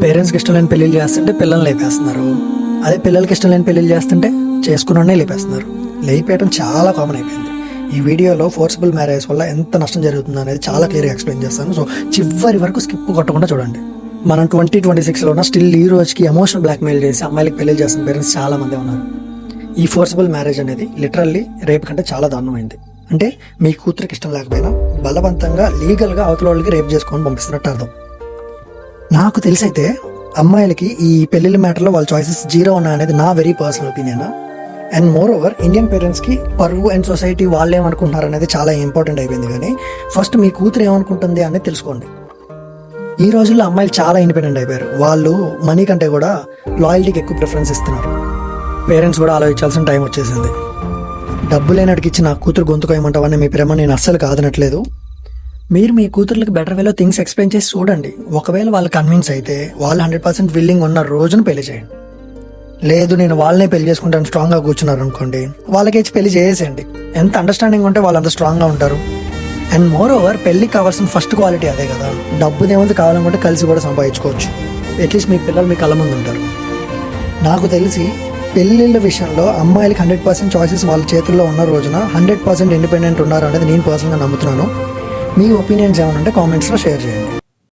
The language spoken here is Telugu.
పేరెంట్స్కి ఇష్టం లేని పెళ్ళిళ్ళు చేస్తుంటే పిల్లల్ని లేపేస్తున్నారు. అదే పిల్లలకి ఇష్టం లేని పెళ్ళిళ్ళు చేస్తుంటే చేసుకున్నోనే లేపేస్తున్నారు. లేపేయడం చాలా కామన్ అయిపోయింది. ఈ వీడియోలో ఫోర్సిబుల్ మ్యారేజ్ వల్ల ఎంత నష్టం జరుగుతుందో అనేది చాలా క్లియర్గా ఎక్స్ప్లెయిన్ చేస్తాను. సో చివరి వరకు స్కిప్ కొట్టకుండా చూడండి. మనం 2026లో ఉన్న స్టిల్ ఈ రోజుకి ఎమోషనల్ బ్లాక్మెయిల్ చేసి అమ్మాయిలకి పెళ్లి చేస్తున్న పేరెంట్స్ చాలా మంది ఉన్నారు. ఈ ఫోర్సిబుల్ మ్యారేజ్ అనేది లిటరల్లీ రేప్ కంటే చాలా దారుణమైంది. అంటే మీ కూతురికి ఇష్టం లేకపోయినా బలవంతంగా లీగల్గా అవతల వాళ్ళకి రేప్ చేసుకొని పంపిస్తున్నట్టు అర్థం. నాకు తెలిసైతే అమ్మాయిలకి ఈ పెళ్లిళ్ళ మ్యాటర్లో వాళ్ళ చాయిసెస్ జీరో ఉన్నాయి అనేది నా very personal opinion. And more over Indian పేరెంట్స్కి పరువు అండ్ సొసైటీ వాళ్ళు ఏమనుకుంటున్నారు అనేది చాలా ఇంపార్టెంట్ అయిపోయింది. కానీ ఫస్ట్ మీ కూతురు ఏమనుకుంటుంది అనేది తెలుసుకోండి. ఈ రోజుల్లో అమ్మాయిలు చాలా ఇండిపెండెంట్ అయిపోయారు. వాళ్ళు మనీ కంటే కూడా లాయల్టీకి ఎక్కువ ప్రిఫరెన్స్ ఇస్తున్నారు. పేరెంట్స్ కూడా ఆలోచించాల్సిన టైం వచ్చేసింది. డబ్బు లేనడికి ఇచ్చి నా కూతురు గొంతుకోయమంటావని మీ ప్రేమ నేను అస్సలు కాదనట్లేదు. మీరు మీ కూతుర్లకు బెటర్ వేలో థింగ్స్ ఎక్స్ప్లెయిన్ చేసి చూడండి. ఒకవేళ వాళ్ళు కన్విన్స్ అయితే వాళ్ళు 100% విల్లింగ్ ఉన్న రోజున పెళ్లి చేయండి. లేదు నేను వాళ్ళనే పెళ్లి చేసుకుంటాను స్ట్రాంగ్గా కూర్చున్నారు అనుకోండి, వాళ్ళకి ఇచ్చి పెళ్లి చేసేయండి. ఎంత అండర్స్టాండింగ్ ఉంటే వాళ్ళు అంత స్ట్రాంగ్గా ఉంటారు. అండ్ మోర్ ఓవర్ పెళ్లికి కావాల్సిన ఫస్ట్ క్వాలిటీ అదే కదా. డబ్బుదేమంతా కావాలనుకుంటే కలిసి కూడా సంపాదించుకోవచ్చు. అట్లీస్ట్ మీ పిల్లలు మీ కళ్ళ ముందు ఉంటారు. నాకు తెలిసి పెళ్ళిళ్ళ విషయంలో అమ్మాయిలకి 100% చాయిసెస్ వాళ్ళ చేతుల్లో ఉన్న రోజున 100% ఇండిపెండెంట్ ఉన్నారు అనేది నేను పర్సనల్గా నమ్ముతున్నాను. మీ ఒపీనియన్స్ ఏమైనా ఉంటే కామెంట్స్లో షేర్ చేయండి.